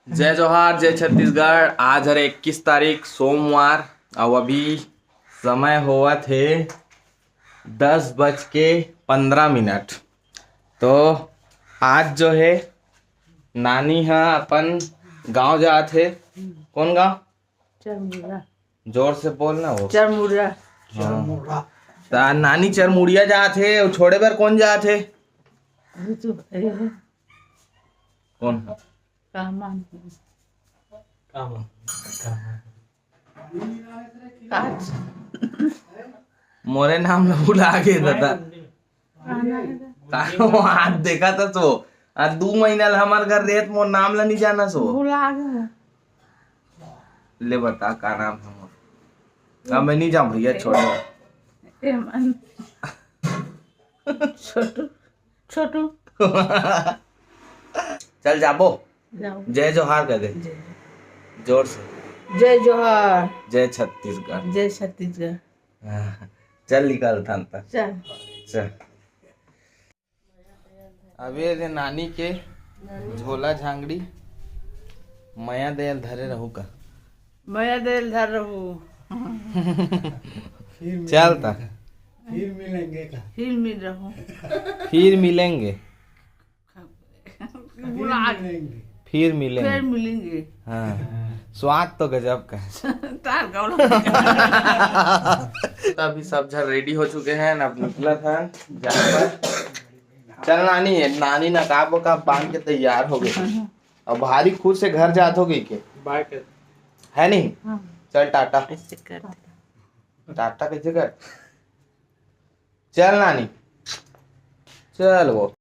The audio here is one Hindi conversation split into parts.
जय जोहार, जय छत्तीसगढ़। आज हर 21 तारीख सोमवार और अभी समय हुआ थे 10:15। तो आज जो है नानी हा अपन गांव जाते। कौन गांव? चरमुरा। जोर से बोलना हो। चरमुरा। हाँ। ता नानी चरमुड़िया जाते और छोड़े बार कौन जाते? कौन? कामान। मोरे नाम न भुला गए दादा। आज देखा था सो आज 2 महीना ला हमार घर रेत मोर नाम ला नहीं जाना सो। भुला गए। ले बता का नाम है मोर। मैं नहीं जाऊँ भैया छोड़ो। छोटू छोटू। चल जाबो। जाओ। जय जोहार कर दे जोर से। जय जोहार। जय छत्तीसगढ़। जय छत्तीसगढ़। हाँ, चल निकल था चल। चल। अबे रे नानी के झोला झांगड़ी माया दयाल धरे रहू का। मैं दिल धर रहूं। चलता फिर मिलेंगे का फिर मिल रहूं। फिर मिलेंगे। भुला गए। मिलेंगे फिर फिर मिलेंगे। मिलेंगे। हाँ स्वाद तो गजब का है। तार गौला। अभी सब जन रेडी हो चुके हैं अब निकला था जहाँ पर। चल नानी नानी नकाब वकाब बांध के तैयार हो गई और भारी खुद से घर जात हो गई के बाय कर है नहीं। हाँ, चल टाटा। ऐसे कर। टाटा कैसे कर। चल नानी चल वो।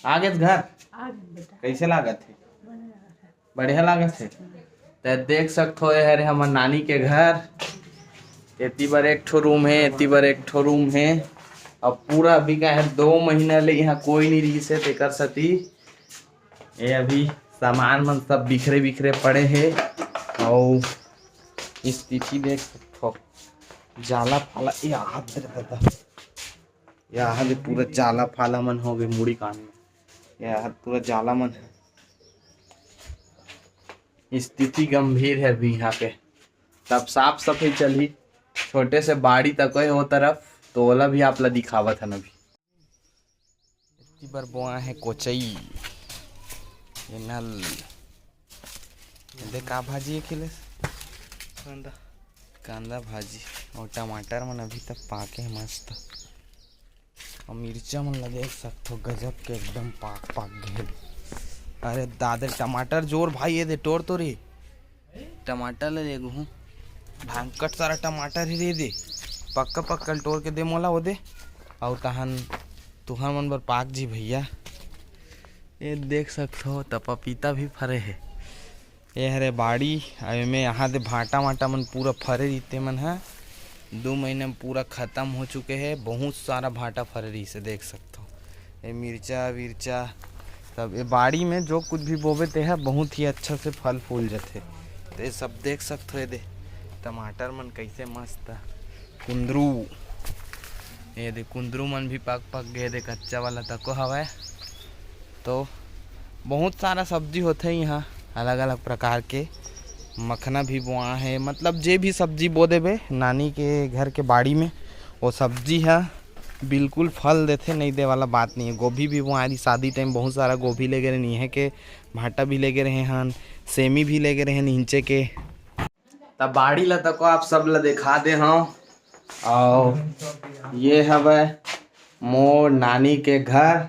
आगे घर कैसे लागत थे? बढ़िया लागत थे। तो देख सकते हो यार हमार नानी के घर। एती बार एक ठो रूम है, एती बार एक ठो रूम है और पूरा अभी का है 2 महीना ले यहाँ कोई नहीं रही से तेकर सती ये अभी सामान मन सब बिखरे बिखरे पड़े हैं और स्थिति देख सकते हो। जाला फाला यहाँ भी पूरा जाला फाला मन हो गए मुड़ी कान में। यार पूरा जाला मन है। स्थिति गंभीर है अभी यहाँ पे। तब साफ सफाई चली छोटे से बाड़ी तक है वो तरफ तो ओला भी आप ला दिखावा था नभी। इतनी बार बोआ है कोचई ये नल दे का भाजी है खिले कांदा भाजी और टमाटर मन अभी तक पाके है मस्त और मिर्चा मन ला देख सकते हो गजब के एकदम पाक पाक गए। अरे दादर टमाटर जोर भाई ये दे तोड़ तो रे टमाटर ले देखू भांकट सारा टमाटर ही दे दे पक्का पक्का तोड़ के दे मोला वो दे और तहन तुहर मन बर पाक जी भैया ये देख सकते हो तो पपीता भी फरे है। ये हरे बाड़ी में यहाँ दे भाटा वाटा मन पूरा फरे रहते मन है। 2 महीने में पूरा ख़त्म हो चुके हैं। बहुत सारा भाटा फरे रही से देख सकते हो। ये मिर्चा विर्चा सब ये बाड़ी में जो कुछ भी बोवे ते है बहुत ही अच्छा से फल फूल जाते। तो ये सब देख सकते हो। ये दे टमाटर मन कैसे मस्त कुंदरू ये दे कुंदरू मन भी पक गए दे कच्चा वाला तको हवा। तो बहुत सारा सब्जी होते हैं यहाँ अलग अलग प्रकार के। मखना भी बोआ है मतलब जे भी सब्जी बो देबे नानी के घर के बाड़ी में वो सब्जी है बिल्कुल फल देते नहीं दे वाला बात नहीं है। गोभी भी बोआ रही शादी टाइम बहुत सारा गोभी ले गए नहीं है के भाटा भी ले गए रहे हन सेमी भी ले गए रहे नीचे के। तब बाड़ी ला तको आप सब ला दिखा दे हाँ। और ये हवे मोर नानी के घर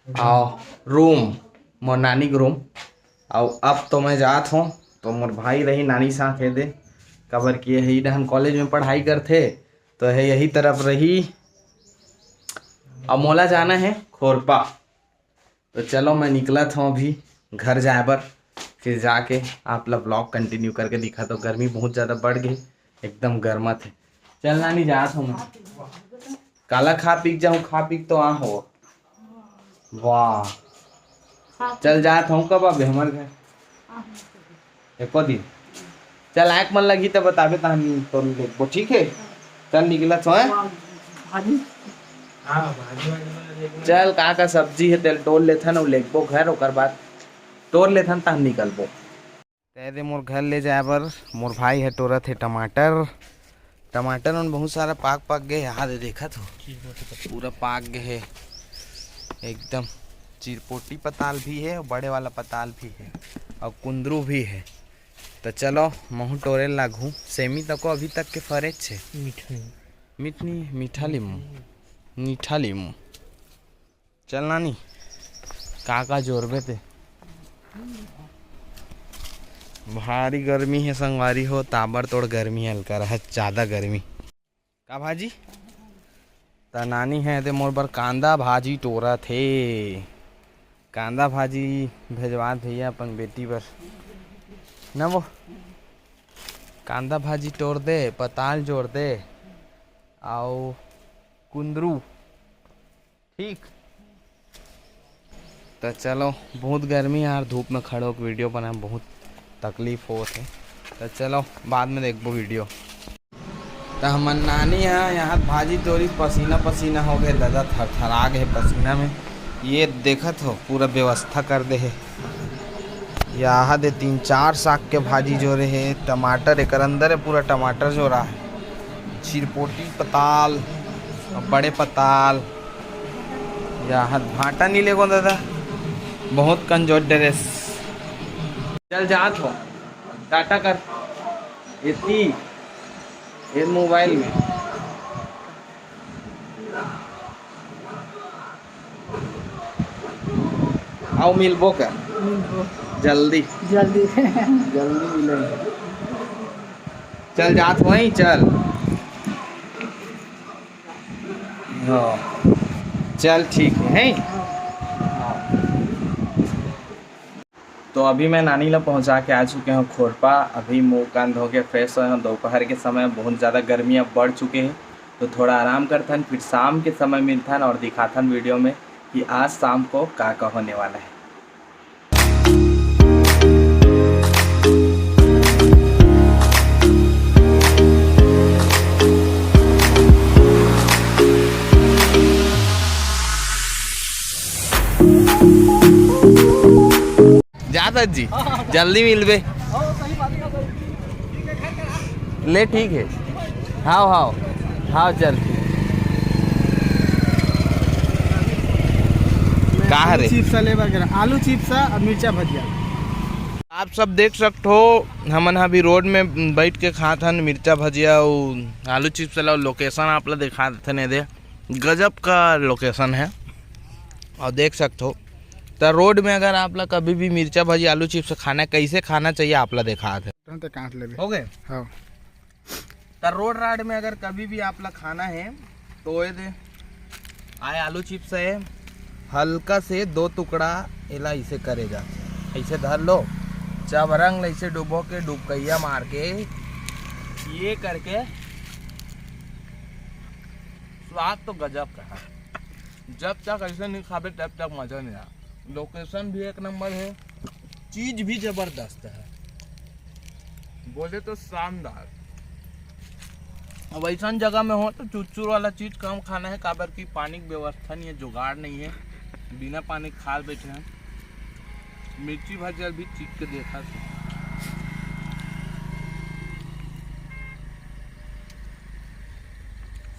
और रूम मोर नानी के रूम। और अब तो मैं जात हूँ तो मोर भाई रही नानी साथ है दे कबर किए है हम कॉलेज में पढ़ाई करते तो है यही तरफ रही। अब मोला जाना है खोरपा तो चलो मैं निकला था अभी घर जाए बर। फिर जाके आप लोग ब्लॉग कंटिन्यू करके दिखा तो गर्मी बहुत ज़्यादा बढ़ गई एकदम गर्मा थे। चल नानी जात हूँ मैं काला खा पी जाऊँ खा पी तो आ हो वाह। चल जात हूँ कब अब हमारे घर एको दिन चल आँख मन लगी तो बताबे तो देखो ठीक है। चल निकला तो है चल का सब्जी है तेल तोड़ लेथन और लेबो घर ओकर बाद तोड़ लेथन तब निकलबो। तेरे मोर घर ले जाए बर मोर भाई है तोरत है टमाटर। टमाटर में बहुत सारा पाक गए यहाँ दे देखा तो पूरा पाक गए है एकदम। चिरपोटी पताल भी है और बड़े वाला पताल भी है और कुंदरू भी है। तो चलो महू टोरे लागू सेमी तको अभी तक के फरेज छे मीठा लीमू। चल नानी का जोरबे ते भारी गर्मी है संगवारी हो ताबर तोड़ गर्मी है हल्का रहा ज़्यादा गर्मी का भाजी। तो नानी है ते मोर बर कांदा भाजी टोरा थे कांदा भाजी भेजवा भैया अपन बेटी बर न वो कांदा भाजी तोड़ दे पताल जोड़ दे आओ कुंदरू ठीक। तो चलो बहुत गर्मी यार धूप में खड़े होकर वीडियो बनाए बहुत तकलीफ हो है। तो चलो बाद में देखो वीडियो। तो हमार नानी यहाँ भाजी तोड़ी पसीना पसीना हो गए दादा थरथरा गए पसीना में। ये देखत हो पूरा व्यवस्था कर दे है यहाँ दे 3-4 साग के भाजी जो रहे टमाटर एक अंदर है पूरा टमाटर जो रहा है चिरपोटी पताल बड़े पताल यहाँ भाटा नहीं लेगो दादा बहुत कंजोर ड्रेस। चल जात हो टाटा कर इतनी ये मोबाइल में आओ मिलबो का जल्दी मिलेंगे। चल जात वहीं चल हाँ चल ठीक है। तो अभी मैं नानी ला पहुंचा के आ चुके हैं खोरपा। अभी मुँह कान धो के फ्रेश हुए हैं। दोपहर के समय बहुत ज़्यादा गर्मी अब बढ़ चुके हैं तो थोड़ा आराम करथन फिर शाम के समय मिलथन और दिखाथन वीडियो में कि आज शाम को का होने वाला है। जाता जी जल्दी मिलबे ले ठीक है। हाँ चल कहाँ रे चिप्स आलू चिप्स और मिर्चा भजिया। आप सब देख सकते हो हमन अभी रोड में बैठ के खात हन मिर्चा भजिया और आलू चिप्स वाला लोकेशन आप लोग दिखा देते नहीं दे गजब का लोकेशन है और देख सकते हो। तो रोड में अगर आप लोग कभी भी मिर्चा भाजी आलू चिप्स खाना कैसे खाना चाहिए आप लोग दिखा थे काट ले हो गए। हाँ तो रोड राड में अगर कभी भी आप लोग खाना है तो ये दे आए आलू चिप्स है, हल्का से 2 टुकड़ा एला इसे करे जा, ऐसे धर लो, जब रंग ऐसे डुबो के डुबकैया मार के ये करके, स्वाद तो गजब का है। जब तक ऐसे नहीं खाबे तब तक मजा नहीं आया। लोकेशन भी एक नंबर है, चीज भी जबरदस्त है, बोले तो शानदार। अब ऐसा जगह में हो तो चुचुर वाला चीज कम खाना है, काबर की पानी की व्यवस्था नहीं है, जुगाड़ नहीं है, बिना पानी खा बैठे हैं। मिर्ची भजल भी चीख के देखा था।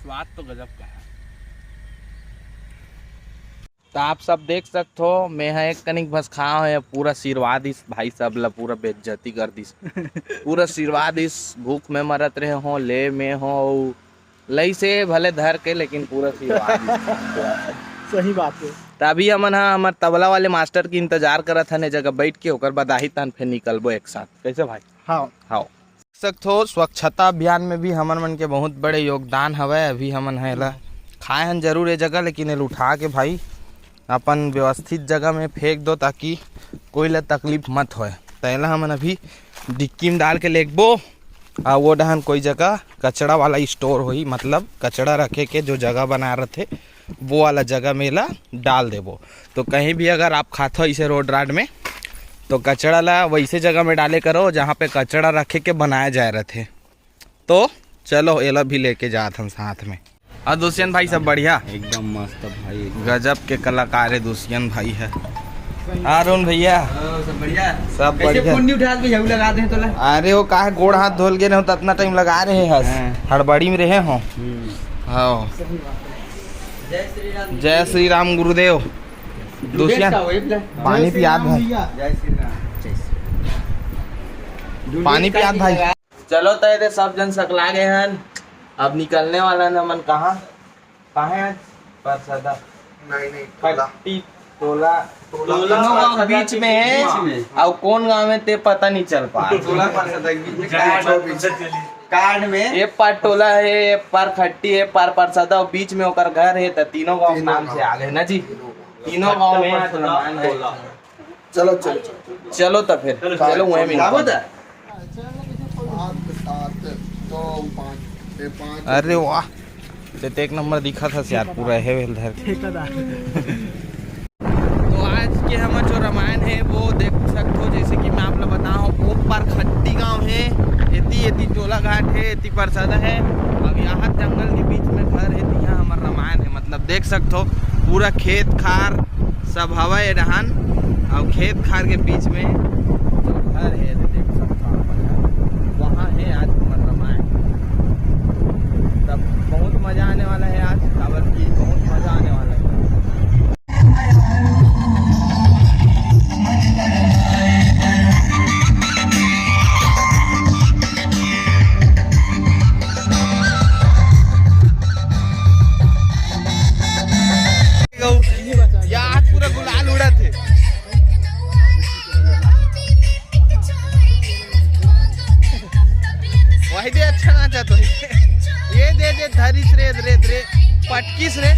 स्वाद तो गजब का है। तो आप सब देख सकते हो, मैं है एक कनिक बस खाओ है, पूरा आशीर्वाद इस भाई सब ला पूरा बेइज्जती कर दी। पूरा आशीर्वाद इस भूख में मरत रहे हो, ले में हो लई से भले धर के, लेकिन पूरा आशीर्वाद। सही बात है। तो अभी हमन हमार तबला वाले मास्टर की इंतजार करत हन जगह बैठ के, ओकर बाद आही तन फिर निकलबो एक साथ। कैसे भाई? हाँ हाँ सकते हो, स्वच्छता अभियान में भी हमन मन के बहुत बड़े योगदान हवै। अभी हमन है ला खाए हन जरूर ये जगह, लेकिन ये उठा के भाई अपन व्यवस्थित जगह में फेंक दो ताकि कोई ला तकलीफ मत होए। तैला हमन अभी डिक्की में डाल के लेकबो, और वो डहन कोई जगह कचड़ा वाला स्टोर होई, मतलब कचड़ा रखे के जो जगह बना रहे वो वाला जगह में ला डाल देबो। तो कहीं भी अगर आप खाते हो इसे रोड राड में, तो कचड़ा ला वैसे जगह में डाले करो जहाँ पे कचड़ा रखे के बनाया जाए रहे थे। तो चलो एला भी लेके जात हम साथ में। और दुष्यंत भाई सब बढ़िया? एकदम मस्त भाई, गजब के कलाकार है दुष्यंत भाई है। अरुण भैया सब बढ़िया। सब कैसे बढ़िया। फोन नहीं उठा के यहू लगा दे तो ला। अरे वो काहे गोड़ हाथ धोल गए तो इतना टाइम लगा रहे हैं, हड़बड़ी में रहे हो। हाँ जय श्री राम गुरुदेव। दुष्यंत पानी पियाद भाई, जय श्री राम। पानी पियाद भाई। चलो तो सब जन सकला गए हैं, अब निकलने वाला है। मन कहाँ है आज? परसदा नहीं खट्टी टोला गाँव बीच में है, और कौन गांव में ते पता नहीं चल पा। कार्ड में एक पार टोला है, एक पार खट्टी है, पार परसदा, और बीच में ओकर घर है। तो तीनों गांव नाम से आ गए ना जी, तीनों गांव में आज रमान है। चलो चलो चलो तो फिर चलो वहीं में। अरे वाह, तो एक नंबर दिखा था यार, पूरा है वेल ठेकेदार। तो आज के हमारा जो रामायण है वो देख सकते हो, जैसे कि मैं आप लोग बताऊँ, वो पर खट्टी गांव है, एती टोला घाट है, एती परसदा है। अब यहाँ जंगल के बीच में घर है, तो यहाँ हमारा रामायण है। मतलब देख सकते हो पूरा खेत खार सब हवा है रहन, और खेत खार के बीच में जो घर है देख सकते हो आप, वहाँ है आज हमारा रामायण। तब बहुत मजा आने वाला है आज, काबर की बहुत मजा आने वाला है। यार पूरा गुलाल उड़ा थे। वही दे अच्छा नाचा तो ये दे धरिस रे पटकिस रे,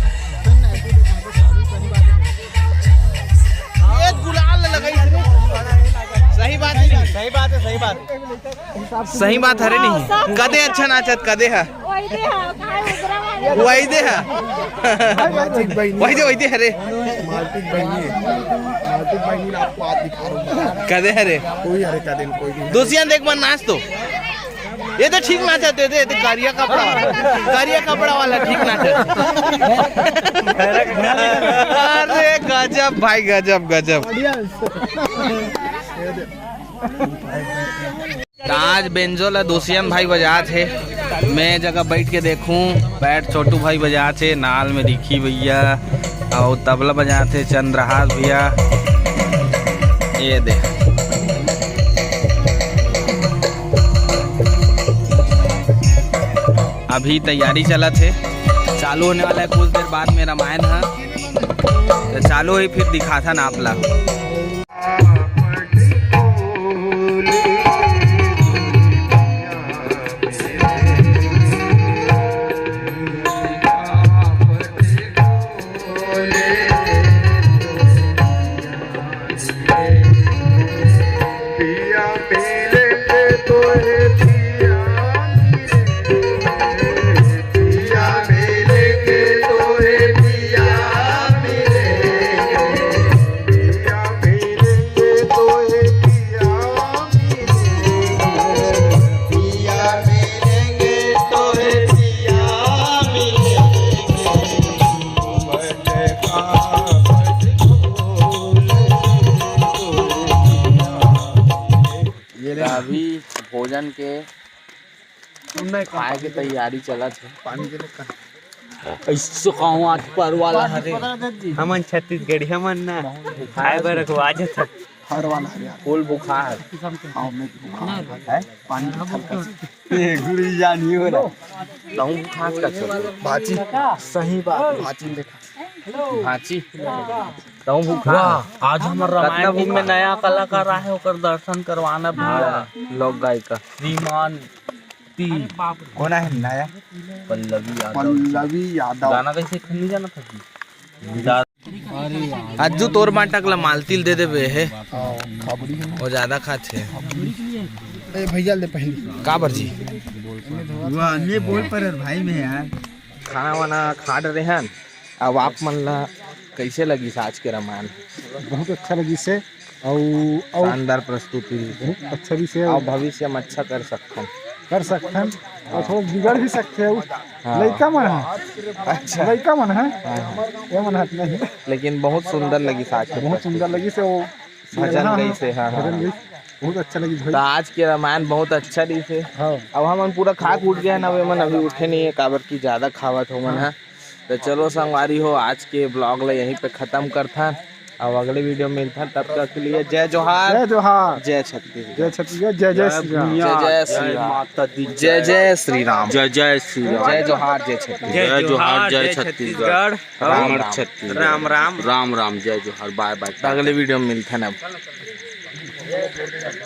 ये गुलाल लगाई रे। सही बात है, सही बात है, सही बात, सही बात है नहीं। कदे अच्छा नाचत कदे है वही दे है वही दे हरे कदे हरे दुष्यंत एक बार नाच तो। ये तो ठीक नाचते थे, कारिया कपड़ा वाला ठीक नाचते। अरे गजब भाई, गजब गजब। आज बेंजोला दुष्यंत भाई बजा थे, मैं जगह बैठ के देखूं, बैठ छोटू भाई बजा थे, नाल में रिखी भैया, और तबला बजा थे चंद्रहास भैया। ये दे अभी तैयारी चला थे, चालू होने वाला है कुछ देर बाद में रामायण है। तो चालू ही फिर दिखा था ना आप ला। अभी भोजन के खाए के तैयारी चलत है। ऐसो कहूँ आज पर वाला हरे हमन छत्तीसगढ़ी हमन ना खाए बर को आज तक हर वाला हरिया फुल बुखार हाँ मैं बुखार पानी ये गुड़ी जानी हो रहा तहु बुखार का चल भाची सही बात भाची देखा भाची तहु बुखार आज हमार रामायण टीम में नया कलाकार आए ओकर दर्शन करवाना भैया लोक गायिका श्रीमान ती कौन है नया पल्लवी यादव गाना कैसे खनी जाना था अज्जू तोर बाटक ला मालतिल दे देबे है खबड़ी है वो ज्यादा खाते हैं ए भैया ले पहली का बरजी वाह ये बोल पर भाई में यार खाना वाना खा रहे हैं अब आप मन ला कैसे लगी आज के रामायण बहुत अच्छा लगी से और शानदार प्रस्तुति अच्छा भी से और भविष्य में अच्छा कर सकते हैं कर सकते हैं और थोड़ा बिगड़ भी सकते हैं लड़का मन है अच्छा लड़का मन है ये मन है नहीं लेकिन बहुत सुंदर लगी आज के बहुत सुंदर लगी से वो भजन गई से हाँ हाँ भजन गई बहुत अच्छा लगी तो भाई आज के रामायण बहुत अच्छा रही से हाँ अब हम पूरा खाक उठ गया ना वे मन अभी उठे नहीं है काबर की ज्यादा खावत हो मन है तो चलो संगवारी हो आज के ब्लॉग ला यहीं पे खत्म करथा अब अगले वीडियो में मिलता तब तक के लिए जय जोहार जय जोहार जय छत्तीसगढ़ जय छत्तीसगढ़ जय जय श्री राम जय जय श्री राम माता दी जय जय श्री राम जय जय श्री राम जय जोहार जय छत्तीसगढ़ जय जोहार जय छत्तीसगढ़ राम राम राम। छत्तीसगढ़ राम राम राम राम जय जोहार बाय बाय अगले वीडियो में मिलता ना